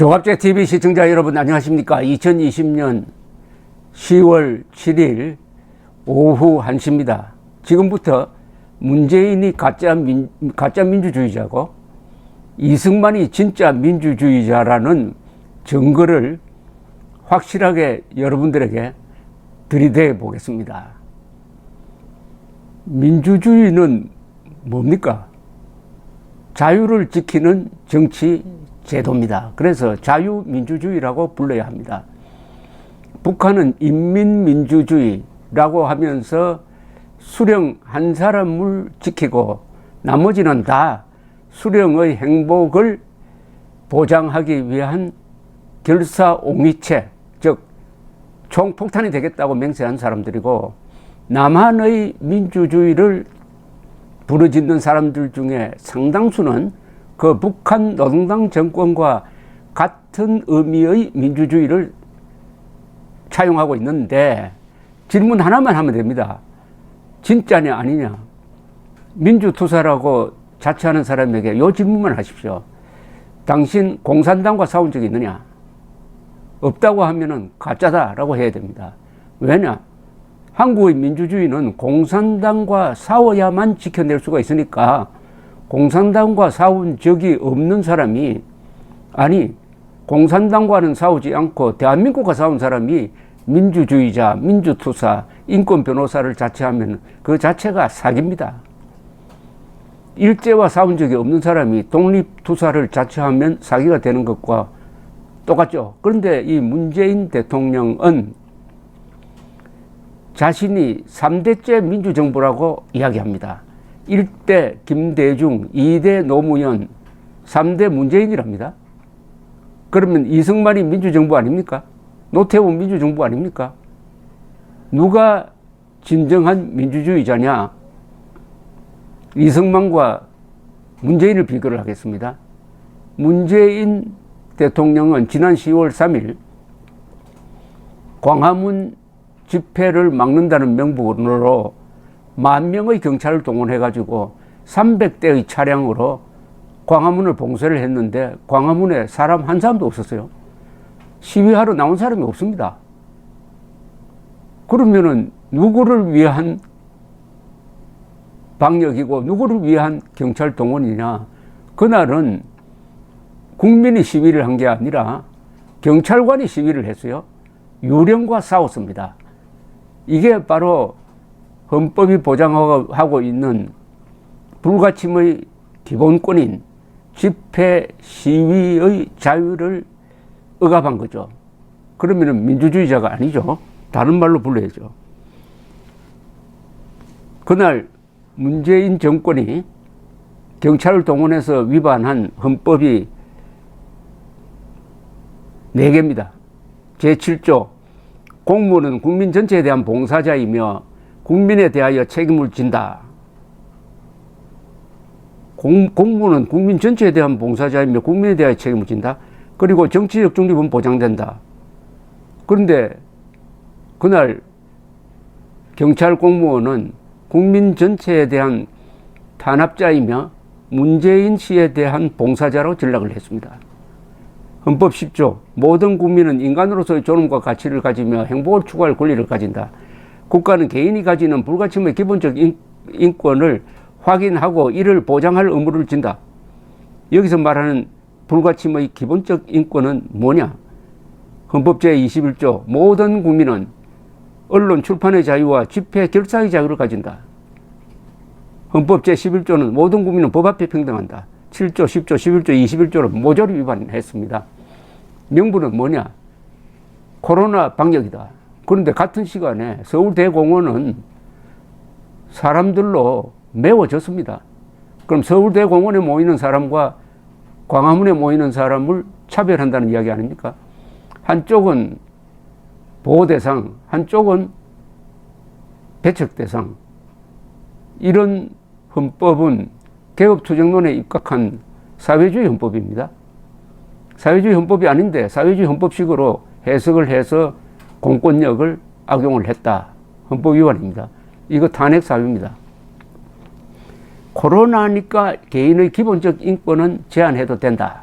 조갑제TV 시청자 여러분 안녕하십니까. 2020년 10월 7일 오후 1시입니다. 지금부터 문재인이 가짜 민주주의자고 이승만이 진짜 민주주의자라는 증거를 확실하게 여러분들에게 들이대 보겠습니다. 민주주의는 뭡니까? 자유를 지키는 정치 제도입니다. 그래서 자유민주주의라고 불러야 합니다. 북한은 인민민주주의라고 하면서 수령 한 사람을 지키고 나머지는 다 수령의 행복을 보장하기 위한 결사옹위체, 즉 총폭탄이 되겠다고 맹세한 사람들이고, 남한의 민주주의를 부르짖는 사람들 중에 상당수는 그 북한 노동당 정권과 같은 의미의 민주주의를 차용하고 있는데, 질문 하나만 하면 됩니다. 진짜냐 아니냐. 민주투사라고 자처하는 사람에게 이 질문만 하십시오. 당신 공산당과 싸운 적이 있느냐? 없다고 하면은 가짜다라고 해야 됩니다. 왜냐? 한국의 민주주의는 공산당과 싸워야만 지켜낼 수가 있으니까, 공산당과 싸운 적이 없는 사람이, 아니 공산당과는 싸우지 않고 대한민국과 싸운 사람이 민주주의자, 민주투사, 인권변호사를 자처하면 그 자체가 사기입니다. 일제와 싸운 적이 없는 사람이 독립투사를 자처하면 사기가 되는 것과 똑같죠. 그런데 이 문재인 대통령은 자신이 3대째 민주정부라고 이야기합니다. 1대 김대중, 2대 노무현, 3대 문재인이랍니다. 그러면 이승만이 민주정부 아닙니까? 노태우 민주정부 아닙니까? 누가 진정한 민주주의자냐? 이승만과 문재인을 비교를 하겠습니다. 문재인 대통령은 지난 10월 3일 광화문 집회를 막는다는 명분으로 10,000명의 경찰을 동원해가지고 300대의 차량으로 광화문을 봉쇄를 했는데, 광화문에 사람 한 사람도 없었어요. 시위하러 나온 사람이 없습니다. 그러면은 누구를 위한 방역이고 누구를 위한 경찰 동원이냐? 그날은 국민이 시위를 한 게 아니라 경찰관이 시위를 했어요. 유령과 싸웠습니다. 이게 바로 헌법이 보장하고 있는 불가침의 기본권인 집회 시위의 자유를 억압한 거죠. 그러면 민주주의자가 아니죠. 다른 말로 불러야죠. 그날 문재인 정권이 경찰을 동원해서 위반한 헌법이 4개입니다. 제7조, 공무원은 국민 전체에 대한 봉사자이며 국민에 대하여 책임을 진다. 공무원은 국민 전체에 대한 봉사자이며 국민에 대하여 책임을 진다. 그리고 정치적 중립은 보장된다. 그런데 그날 경찰 공무원은 국민 전체에 대한 탄압자이며 문재인 씨에 대한 봉사자로 전락을 했습니다. 헌법 10조, 모든 국민은 인간으로서의 존엄과 가치를 가지며 행복을 추구할 권리를 가진다. 국가는 개인이 가지는 불가침의 기본적 인권을 확인하고 이를 보장할 의무를 진다. 여기서 말하는 불가침의 기본적 인권은 뭐냐? 헌법 제21조, 모든 국민은 언론 출판의 자유와 집회 결사의 자유를 가진다. 헌법 제11조는 모든 국민은 법 앞에 평등한다. 7조, 10조, 11조, 21조를 모조리 위반했습니다. 명분은 뭐냐? 코로나 방역이다. 그런데 같은 시간에 서울대공원은 사람들로 메워졌습니다. 그럼 서울대공원에 모이는 사람과 광화문에 모이는 사람을 차별한다는 이야기 아닙니까? 한쪽은 보호대상, 한쪽은 배척대상. 이런 헌법은 개업투쟁론에 입각한 사회주의 헌법입니다. 사회주의 헌법이 아닌데 사회주의 헌법식으로 해석을 해서 공권력을 악용을 했다. 헌법 위반입니다. 이거 탄핵 사유입니다. 코로나니까 개인의 기본적 인권은 제한해도 된다.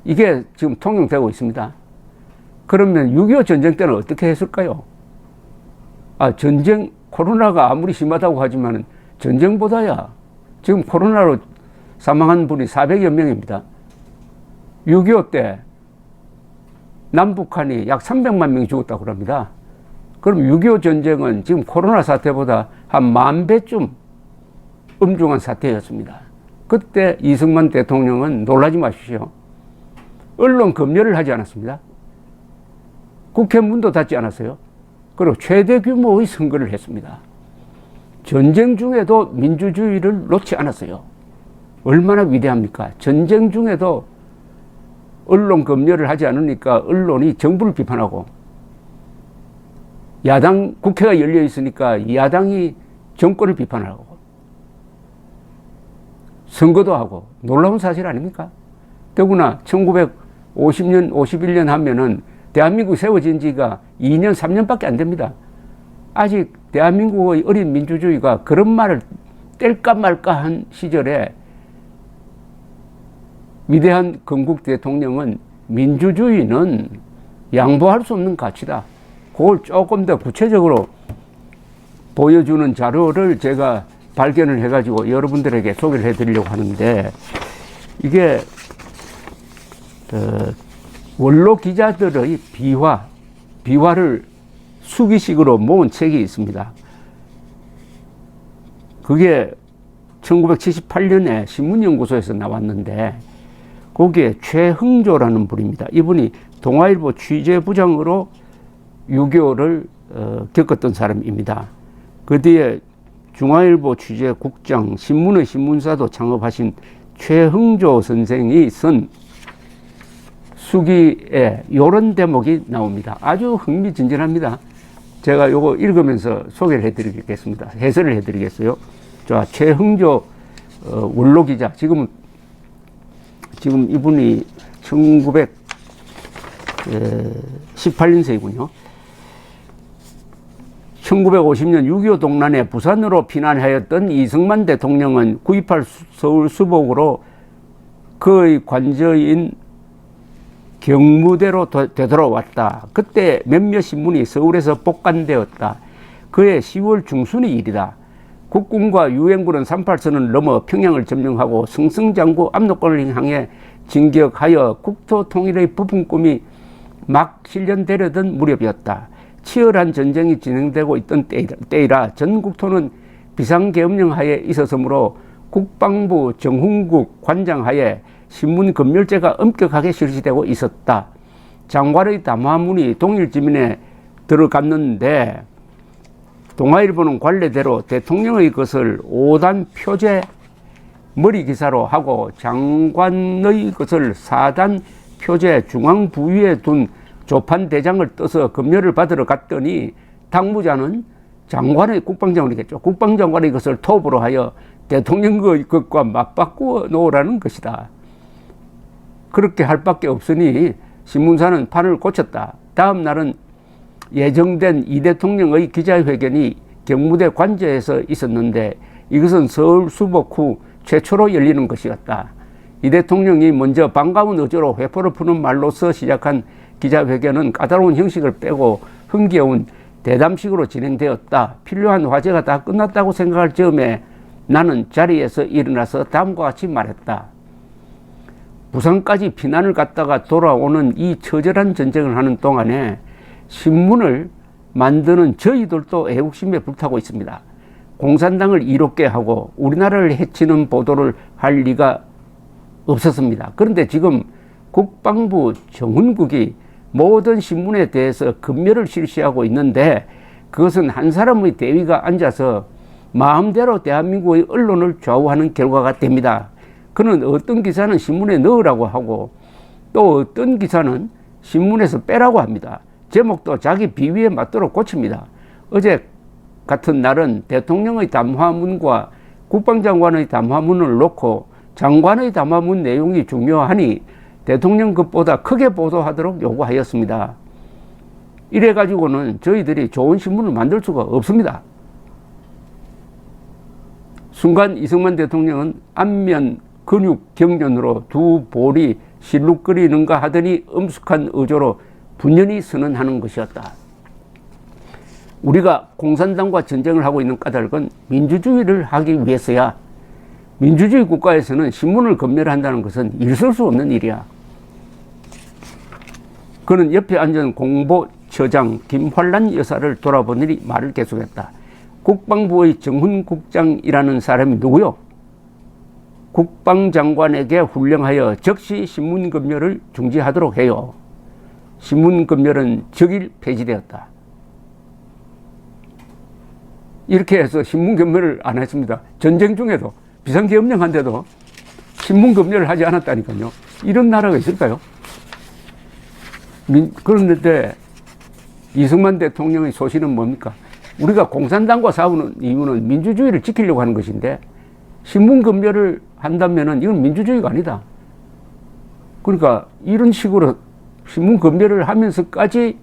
이게 지금 통용되고 있습니다. 그러면 6.25 전쟁 때는 어떻게 했을까요? 전쟁, 코로나가 아무리 심하다고 하지만 전쟁보다야 지금 코로나로 사망한 분이 400여 명입니다. 6.25 때 남북한이 약 300만 명이 죽었다고 합니다. 그럼 6.25 전쟁은 지금 코로나 사태보다 한 10,000배쯤 엄중한 사태였습니다. 그때 이승만 대통령은 놀라지 마십시오. 언론 검열을 하지 않았습니다. 국회 문도 닫지 않았어요. 그리고 최대 규모의 선거를 했습니다. 전쟁 중에도 민주주의를 놓지 않았어요. 얼마나 위대합니까? 전쟁 중에도 언론 검열을 하지 않으니까 언론이 정부를 비판하고, 야당 국회가 열려 있으니까 야당이 정권을 비판하고, 선거도 하고. 놀라운 사실 아닙니까? 더구나 1950년, 51년 하면은 대한민국 세워진 지가 2년, 3년밖에 안 됩니다. 아직 대한민국의 어린 민주주의가 그런 말을 뗄까 말까 한 시절에 위대한 건국 대통령은 민주주의는 양보할 수 없는 가치다. 그걸 조금 더 구체적으로 보여주는 자료를 제가 발견을 해가지고 여러분들에게 소개를 해드리려고 하는데, 이게 원로 기자들의 비화를 수기식으로 모은 책이 있습니다. 그게 1978년에 신문연구소에서 나왔는데, 거기에 최흥조라는 분입니다. 이분이 동아일보 취재부장으로 6.25를 겪었던 사람입니다. 그 뒤에 중앙일보 취재국장, 신문의 신문사도 창업하신 최흥조 선생이 쓴 수기에 이런 대목이 나옵니다. 아주 흥미진진합니다. 제가 요거 읽으면서 소개를 해드리겠습니다. 해설을 해드리겠어요. 자, 최흥조 원로 기자. 지금 이분이 1918년생이군요. 1950년 6.25 동란에 부산으로 피난하였던 이승만 대통령은 9.28 서울 수복으로 그의 관저인 경무대로 되돌아왔다. 그때 몇몇 신문이 서울에서 복간되었다. 그해 10월 중순의 일이다. 국군과 유엔군은 38선을 넘어 평양을 점령하고 승승장구 압록강을 향해 진격하여 국토 통일의 부푼 꿈이 막 실현되려던 무렵이었다. 치열한 전쟁이 진행되고 있던 때이라 전 국토는 비상계엄령 하에 있었으므로 국방부 정훈국 관장 하에 신문 검열죄가 엄격하게 실시되고 있었다. 장관의 담화문이 동일지면에 들어갔는데 동아일보는 관례대로 대통령의 것을 5단 표제 머리 기사로 하고 장관의 것을 4단 표제 중앙 부위에 둔 조판 대장을 떠서 검열을 받으러 갔더니 당무자는 장관의 국방장관이겠죠. 국방장관의 것을 톱으로 하여 대통령의 것과 맞바꾸어 놓으라는 것이다. 그렇게 할 밖에 없으니 신문사는 판을 고쳤다. 다음 날은 예정된 이 대통령의 기자회견이 경무대 관저에서 있었는데 이것은 서울 수복 후 최초로 열리는 것이었다. 이 대통령이 먼저 반가운 어조로 회포를 푸는 말로서 시작한 기자회견은 까다로운 형식을 빼고 흥겨운 대담식으로 진행되었다. 필요한 화제가 다 끝났다고 생각할 즈음에 나는 자리에서 일어나서 다음과 같이 말했다. 부산까지 피난을 갔다가 돌아오는 이 처절한 전쟁을 하는 동안에 신문을 만드는 저희들도 애국심에 불타고 있습니다. 공산당을 이롭게 하고 우리나라를 해치는 보도를 할 리가 없었습니다. 그런데 지금 국방부 정훈국이 모든 신문에 대해서 검열을 실시하고 있는데 그것은 한 사람의 대위가 앉아서 마음대로 대한민국의 언론을 좌우하는 결과가 됩니다. 그는 어떤 기사는 신문에 넣으라고 하고 또 어떤 기사는 신문에서 빼라고 합니다. 제목도 자기 비위에 맞도록 고칩니다. 어제 같은 날은 대통령의 담화문과 국방장관의 담화문을 놓고 장관의 담화문 내용이 중요하니 대통령 것보다 크게 보도하도록 요구하였습니다. 이래가지고는 저희들이 좋은 신문을 만들 수가 없습니다. 순간 이승만 대통령은 안면 근육 경련으로 두 볼이 실룩거리는가 하더니 엄숙한 의조로 분연히 선언하는 것이었다. 우리가 공산당과 전쟁을 하고 있는 까닭은 민주주의를 하기 위해서야. 민주주의 국가에서는 신문을 검열한다는 것은 있을 수 없는 일이야. 그는 옆에 앉은 공보처장 김환란 여사를 돌아보더니 말을 계속했다. 국방부의 정훈국장이라는 사람이 누구요? 국방장관에게 훈령하여 즉시 신문검열을 중지하도록 해요. 신문검열은 즉일 폐지되었다. 이렇게 해서 신문검열을 안 했습니다. 전쟁 중에도 비상계엄령한데도 신문검열을 하지 않았다니까요. 이런 나라가 있을까요? 그런데 이승만 대통령의 소신은 뭡니까? 우리가 공산당과 싸우는 이유는 민주주의를 지키려고 하는 것인데 신문검열을 한다면은 이건 민주주의가 아니다. 그러니까 이런 식으로 신문검열을 하면서까지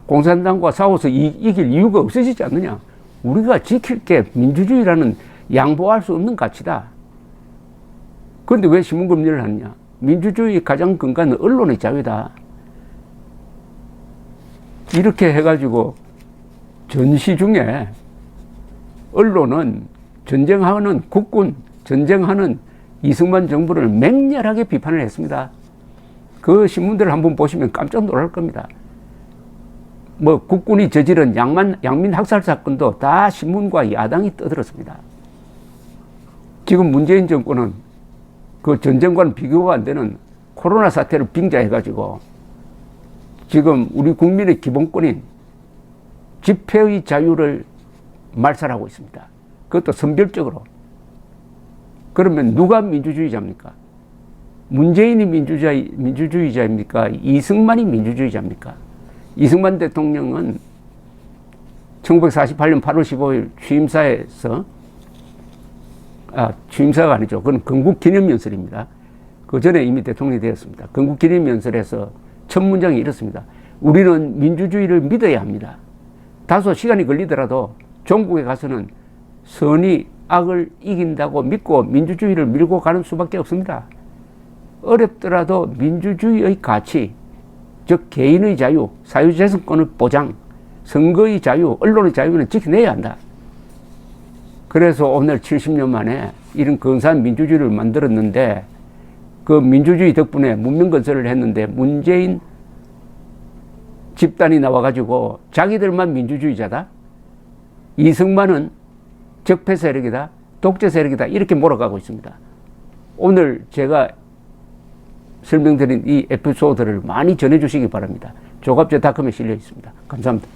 공산당과 싸워서 이길 이유가 없어지지 않느냐. 우리가 지킬 게 민주주의라는 양보할 수 없는 가치다. 그런데 왜 신문검열을 하느냐. 민주주의의 가장 근간은 언론의 자유다. 이렇게 해가지고 전시 중에 언론은 전쟁하는 국군, 전쟁하는 이승만 정부를 맹렬하게 비판을 했습니다. 그 신문들을 한번 보시면 깜짝 놀랄 겁니다. 뭐 국군이 저지른 양민 학살 사건도 다 신문과 야당이 떠들었습니다. 지금 문재인 정권은 그 전쟁과는 비교가 안 되는 코로나 사태를 빙자해가지고 지금 우리 국민의 기본권인 집회의 자유를 말살하고 있습니다. 그것도 선별적으로. 그러면 누가 민주주의자입니까? 문재인이 민주주의자입니까? 이승만이 민주주의자입니까? 이승만 대통령은 1948년 8월 15일 취임사에서 취임사가 아니죠. 그건 건국기념연설입니다. 그 전에 이미 대통령이 되었습니다. 건국기념연설에서 첫 문장이 이렇습니다. 우리는 민주주의를 믿어야 합니다. 다소 시간이 걸리더라도 종국에 가서는 선이 악을 이긴다고 믿고 민주주의를 밀고 가는 수밖에 없습니다. 어렵더라도 민주주의의 가치, 즉 개인의 자유, 사유재산권의 보장, 선거의 자유, 언론의 자유는 지켜내야 한다. 그래서 오늘 70년 만에 이런 근사한 민주주의를 만들었는데 그 민주주의 덕분에 문명 건설을 했는데 문재인 집단이 나와가지고 자기들만 민주주의자다. 이승만은 적폐 세력이다. 독재 세력이다. 이렇게 몰아가고 있습니다. 오늘 제가 설명드린 이 에피소드를 많이 전해주시기 바랍니다. 조갑제닷컴에 실려 있습니다. 감사합니다.